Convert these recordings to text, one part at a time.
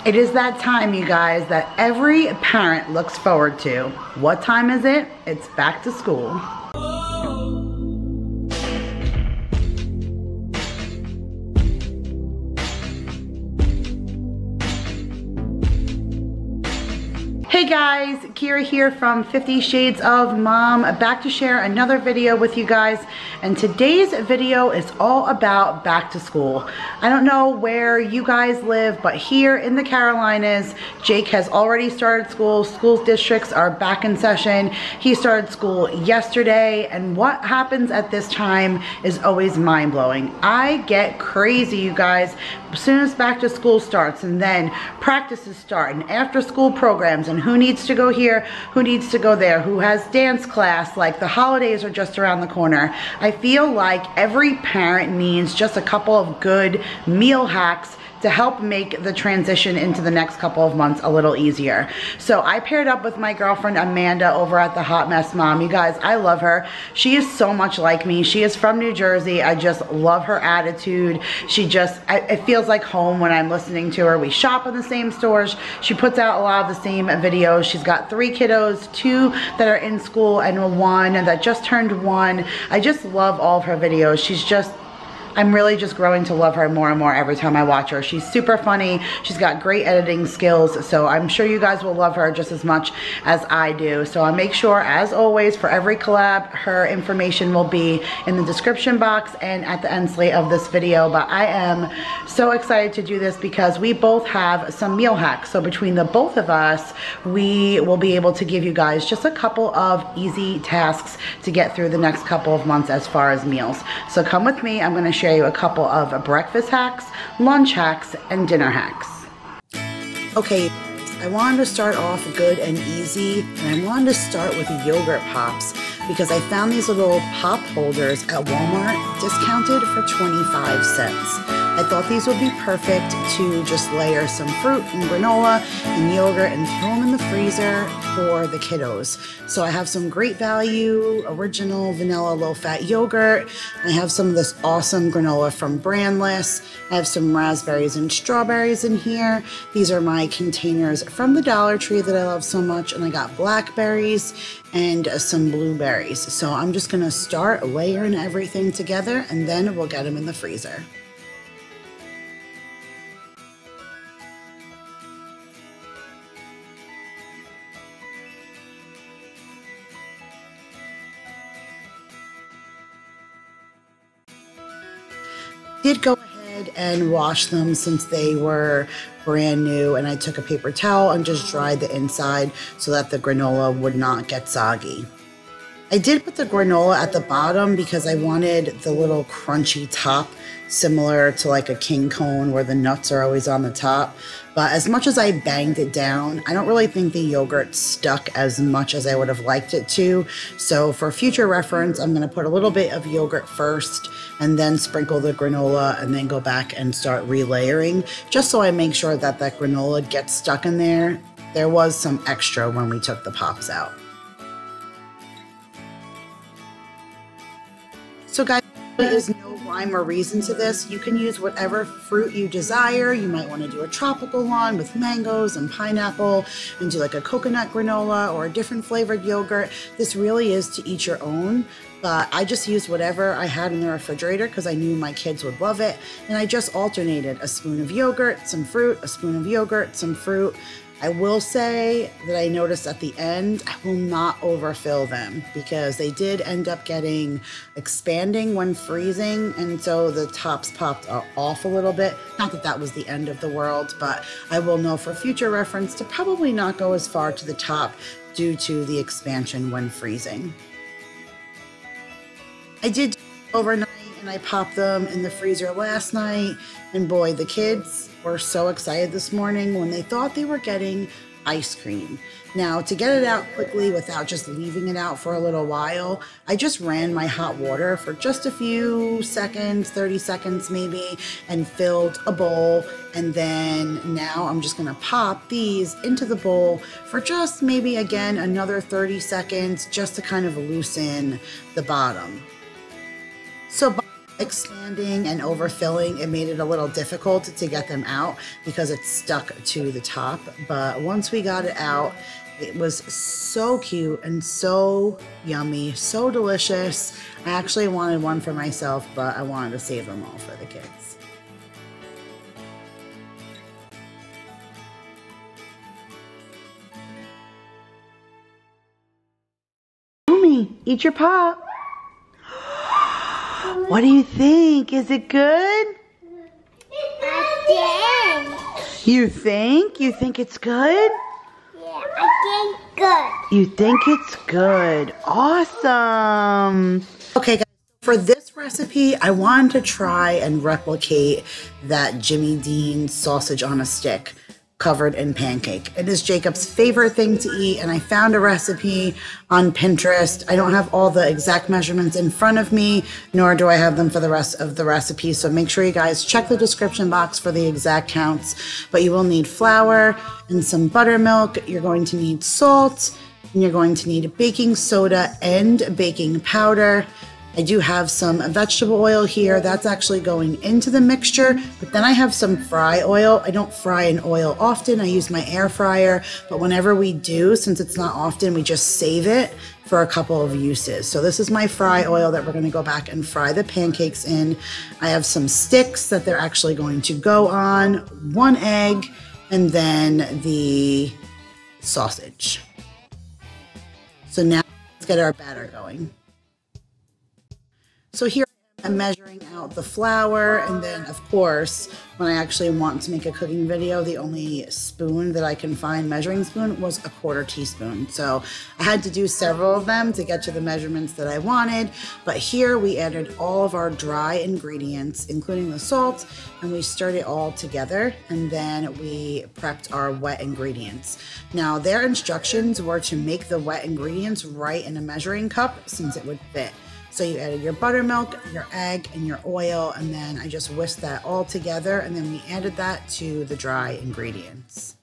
It is that time, you guys, that every parent looks forward to. What time is it? It's back to school. Hey guys, Kira here from 50 Shades of Mom, back to share another video with you guys. And today's video is all about back to school. I don't know where you guys live, but here in the Carolinas, Jake has already started school. School districts are back in session. He started school yesterday, and what happens at this time is always mind-blowing. I get crazy, you guys, as soon as back to school starts, and then practices start, and after school programs, and who needs to go here, who needs to go there, who has dance class, like the holidays are just around the corner. I feel like every parent needs just a couple of good meal hacks to help make the transition into the next couple of months a little easier. So I paired up with my girlfriend Amanda over at the Hot Mess Mom. You guys, I love her. She is so much like me. She is from New Jersey. I just love her attitude. She just, it feels like home when I'm listening to her. We shop in the same stores. She puts out a lot of the same videos. She's got 3 kiddos, 2 that are in school and 1 that just turned 1. I just love all of her videos. She's just, I'm really just growing to love her more and more every time I watch her. She's super funny. She's got great editing skills. So I'm sure you guys will love her just as much as I do. So I'll make sure, as always, for every collab, her information will be in the description box and at the end slate of this video. But I am so excited to do this because we both have some meal hacks. So between the both of us, we will be able to give you guys just a couple of easy tasks to get through the next couple of months as far as meals. So come with me. I'm going to share you a couple of breakfast hacks, lunch hacks, and dinner hacks. Okay, I wanted to start off good and easy, and I wanted to start with yogurt pops because I found these little pop holders at Walmart discounted for 25 cents. I thought these would be perfect to just layer some fruit and granola and yogurt and throw them in the freezer for the kiddos. So I have some great value, original vanilla low-fat yogurt. I have some of this awesome granola from Brandless. I have some raspberries and strawberries in here. These are my containers from the Dollar Tree that I love so much. And I got blackberries and some blueberries. So I'm just gonna start layering everything together and then we'll get them in the freezer. Did go ahead and wash them since they were brand new, and I took a paper towel and just dried the inside so that the granola would not get soggy. I did put the granola at the bottom because I wanted the little crunchy top, similar to like a king cone where the nuts are always on the top. But as much as I banged it down, I don't really think the yogurt stuck as much as I would have liked it to. So for future reference, I'm going to put a little bit of yogurt first and then sprinkle the granola and then go back and start relayering, just so I make sure that that granola gets stuck in there. There was some extra when we took the pops out. So guys, there is no rhyme or reason to this. You can use whatever fruit you desire. You might want to do a tropical one with mangoes and pineapple and do like a coconut granola or a different flavored yogurt. This really is to each your own, but I just used whatever I had in the refrigerator because I knew my kids would love it. And I just alternated a spoon of yogurt, some fruit, a spoon of yogurt, some fruit. I will say that I noticed at the end, I will not overfill them because they did end up expanding when freezing. And so the tops popped off a little bit. Not that that was the end of the world, but I will know for future reference to probably not go as far to the top due to the expansion when freezing. I did overnight and I popped them in the freezer last night. And boy, the kids were so excited this morning when they thought they were getting ice cream. Now, to get it out quickly without just leaving it out for a little while, I just ran my hot water for just a few seconds, 30 seconds maybe, and filled a bowl. And then now I'm just gonna pop these into the bowl for just maybe, again, another 30 seconds, just to kind of loosen the bottom. So expanding and overfilling, it made it a little difficult to get them out because it's stuck to the top. But once we got it out, it was so cute and so yummy, so delicious. I actually wanted one for myself, but I wanted to save them all for the kids. Mommy, eat your pop. What do you think? Is it good? I think. You think? You think it's good? Yeah, I think good. You think it's good. Awesome. Okay, guys, for this recipe, I wanted to try and replicate that Jimmy Dean sausage on a stick covered in pancake. It is Jacob's favorite thing to eat, and I found a recipe on Pinterest. I don't have all the exact measurements in front of me, nor do I have them for the rest of the recipe, so make sure you guys check the description box for the exact counts. But you will need flour and some buttermilk. You're going to need salt, and you're going to need baking soda and baking powder. I do have some vegetable oil here. That's actually going into the mixture, but then I have some fry oil. I don't fry in oil often. I use my air fryer, but whenever we do, since it's not often, we just save it for a couple of uses. So this is my fry oil that we're gonna go back and fry the pancakes in. I have some sticks that they're actually going to go on, 1 egg, and then the sausage. So now let's get our batter going. So here I'm measuring out the flour, and then of course, when I actually want to make a cooking video, the only spoon that I can find, measuring spoon, was a 1/4 teaspoon. So I had to do several of them to get to the measurements that I wanted. But here we added all of our dry ingredients, including the salt, and we stirred it all together, and then we prepped our wet ingredients. Now their instructions were to make the wet ingredients right in a measuring cup since it would fit. So you added your buttermilk, your egg, and your oil, and then I just whisked that all together, and then we added that to the dry ingredients.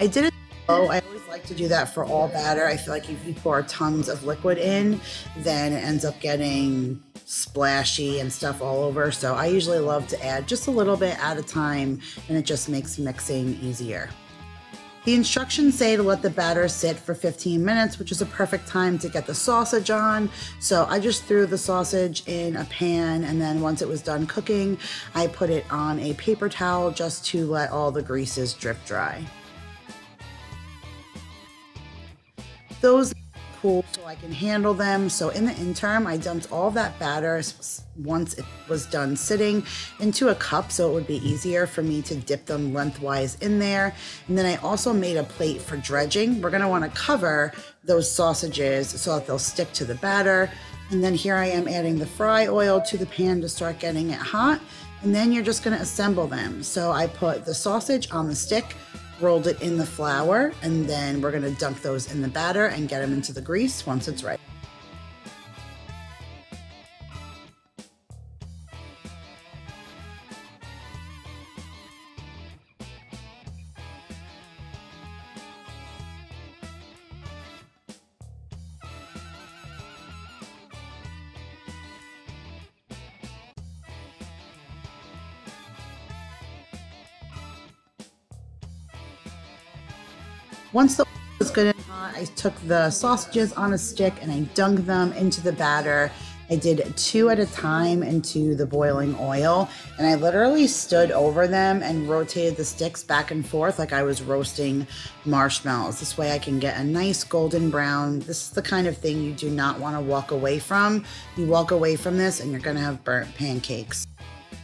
I did it slow. I always like to do that for all batter. I feel like if you pour tons of liquid in, then it ends up getting splashy and stuff all over. So I usually love to add just a little bit at a time, and it just makes mixing easier. The instructions say to let the batter sit for 15 minutes, which is a perfect time to get the sausage on. So I just threw the sausage in a pan, and then once it was done cooking, I put it on a paper towel just to let all the greases drip dry. Those cool so I can handle them. So in the interim, I dumped all that batter once it was done sitting into a cup so it would be easier for me to dip them lengthwise in there. And then I also made a plate for dredging. We're gonna wanna cover those sausages so that they'll stick to the batter. And then here I am adding the fry oil to the pan to start getting it hot. And then you're just gonna assemble them. So I put the sausage on the stick, rolled it in the flour, and then we're gonna dunk those in the batter and get them into the grease once it's ready. Once the oil was good and hot, I took the sausages on a stick and I dunked them into the batter. I did 2 at a time into the boiling oil, and I literally stood over them and rotated the sticks back and forth like I was roasting marshmallows. This way I can get a nice golden brown. This is the kind of thing you do not want to walk away from. You walk away from this and you're going to have burnt pancakes.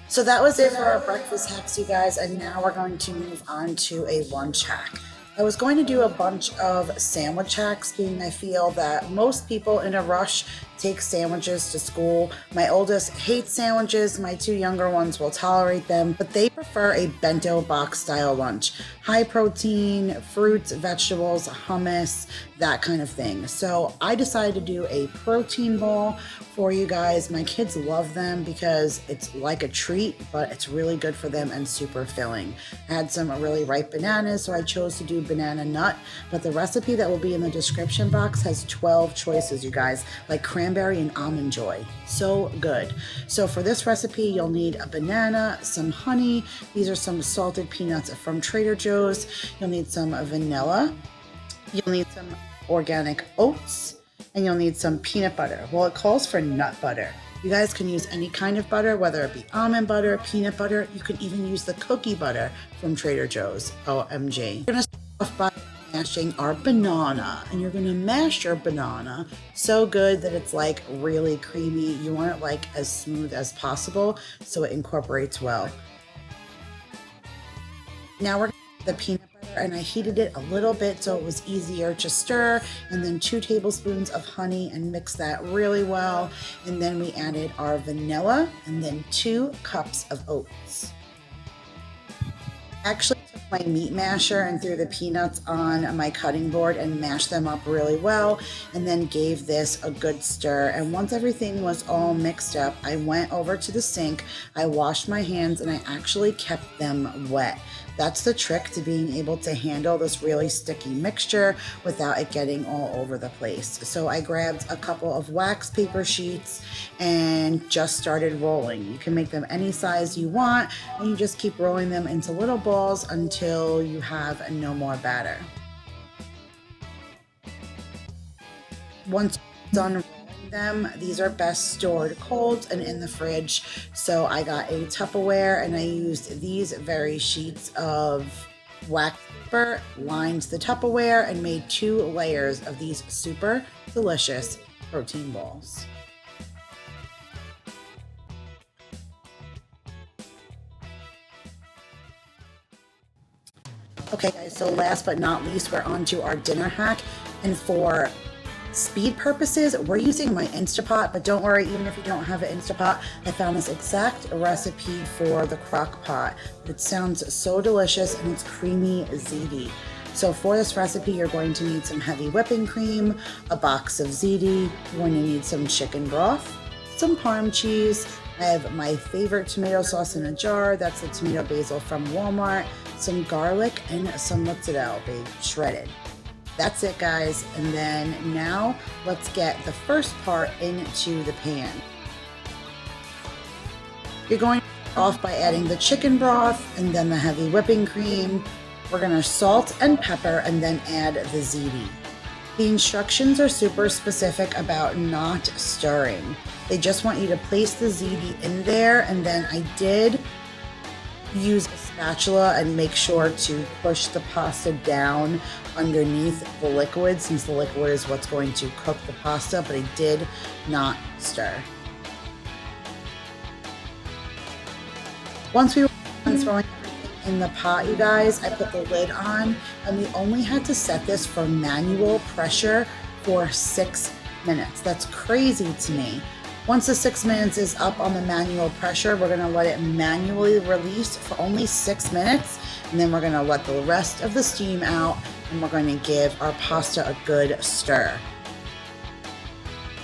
So that was it for our breakfast hacks, you guys, and now we're going to move on to a lunch hack. I was going to do a bunch of sandwich hacks, being I feel that most people in a rush take sandwiches to school. My oldest hates sandwiches, my 2 younger ones will tolerate them, but they prefer a bento box style lunch. High protein, fruits, vegetables, hummus, that kind of thing. So I decided to do a protein bowl for you guys. My kids love them because it's like a treat, but it's really good for them and super filling. I had some really ripe bananas, so I chose to do banana nut, but the recipe that will be in the description box has 12 choices, you guys, like cranberry cranberry and almond joy. So good. So for this recipe, you'll need a banana, some honey. These are some salted peanuts from Trader Joe's. You'll need some vanilla. You'll need some organic oats, and you'll need some peanut butter. Well, it calls for nut butter. You guys can use any kind of butter, whether it be almond butter, peanut butter. You can even use the cookie butter from Trader Joe's. OMG. We're gonna start off by mashing our banana, and you're gonna mash your banana so good that it's like really creamy. You want it like as smooth as possible so it incorporates well. Now we're gonna add the peanut butter, and I heated it a little bit so it was easier to stir, and then 2 tablespoons of honey, and mix that really well. And then we added our vanilla and then 2 cups of oats. Actually took my meat masher and threw the peanuts on my cutting board and mashed them up really well, and then gave this a good stir. And once everything was all mixed up, I went over to the sink, I washed my hands, and I actually kept them wet. That's the trick to being able to handle this really sticky mixture without it getting all over the place. So I grabbed a couple of wax paper sheets and just started rolling. You can make them any size you want, and you just keep rolling them into little balls until you have no more batter. Once you're done rolling them, these are best stored cold and in the fridge. So I got a Tupperware, and I used these very sheets of wax paper, lined the Tupperware, and made 2 layers of these super delicious protein balls. Okay guys, so last but not least, we're on to our dinner hack. And for speed purposes, we're using my Instapot, but don't worry, even if you don't have an Instapot, I found this exact recipe for the crock pot. It sounds so delicious, and it's creamy ziti. So for this recipe, you're going to need some heavy whipping cream, a box of ziti, you're going to need some chicken broth, some parm cheese. I have my favorite tomato sauce in a jar, that's the tomato basil from Walmart, some garlic, and some mozzarella, shredded. That's it guys, and then now let's get the first part into the pan. You're going to start off by adding the chicken broth and then the heavy whipping cream. We're going to salt and pepper and then add the ziti. The instructions are super specific about not stirring. They just want you to place the ziti in there, and then I did use a spatula and make sure to push the pasta down underneath the liquid, since the liquid is what's going to cook the pasta, but I did not stir. Once we were done throwing everything in the pot, you guys, I put the lid on, and we only had to set this for manual pressure for 6 minutes. That's crazy to me. Once the 6 minutes is up on the manual pressure, we're going to let it manually release for only 6 minutes, and then we're going to let the rest of the steam out, and we're going to give our pasta a good stir.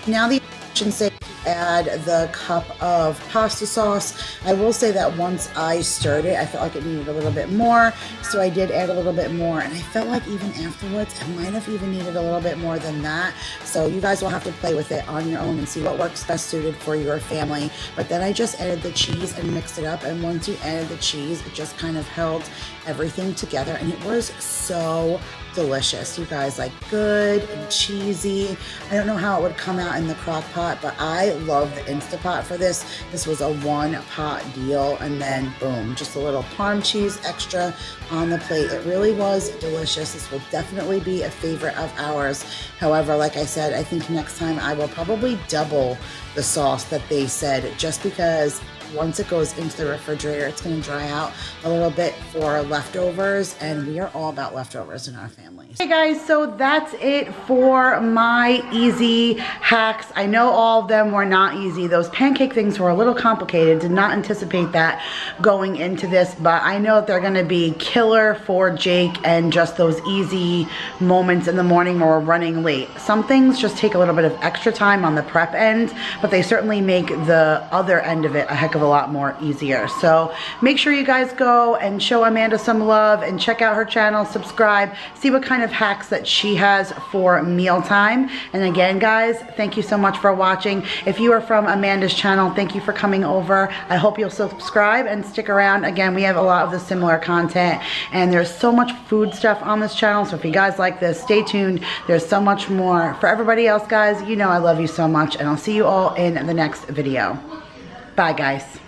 Now the instructions say to add the cup of pasta sauce. I will say that once I stirred it, I felt like it needed a little bit more, so I did add a little bit more, and I felt like even afterwards I might have even needed a little bit more than that. So you guys will have to play with it on your own and see what works best suited for your family. But then I just added the cheese and mixed it up, and once you added the cheese, it just kind of held everything together, and it was so delicious, you guys, like good and cheesy. I don't know how it would come out in the crock pot, but I love the Instapot for this. This was a 1-pot deal, and then boom, just a little parm cheese extra on the plate. It really was delicious. This will definitely be a favorite of ours. However, like I said, I think next time I will probably double the sauce that they said, just because once it goes into the refrigerator, it's going to dry out a little bit for leftovers, and we are all about leftovers in our families. Hey guys, so that's it for my easy hacks. I know all of them were not easy. Those pancake things were a little complicated. Did not anticipate that going into this, but I know that they're going to be killer for Jake and just those easy moments in the morning where we're running late. Some things just take a little bit of extra time on the prep end, but they certainly make the other end of it a heck of a a lot more easier. So make sure you guys go and show Amanda some love and check out her channel, subscribe, see what kind of hacks that she has for mealtime. And again, guys, thank you so much for watching. If you are from Amanda's channel, thank you for coming over. I hope you'll subscribe and stick around. Again, we have a lot of the similar content, and there's so much food stuff on this channel. So if you guys like this, stay tuned. There's so much more. For everybody else, guys, you know I love you so much, and I'll see you all in the next video. Bye, guys.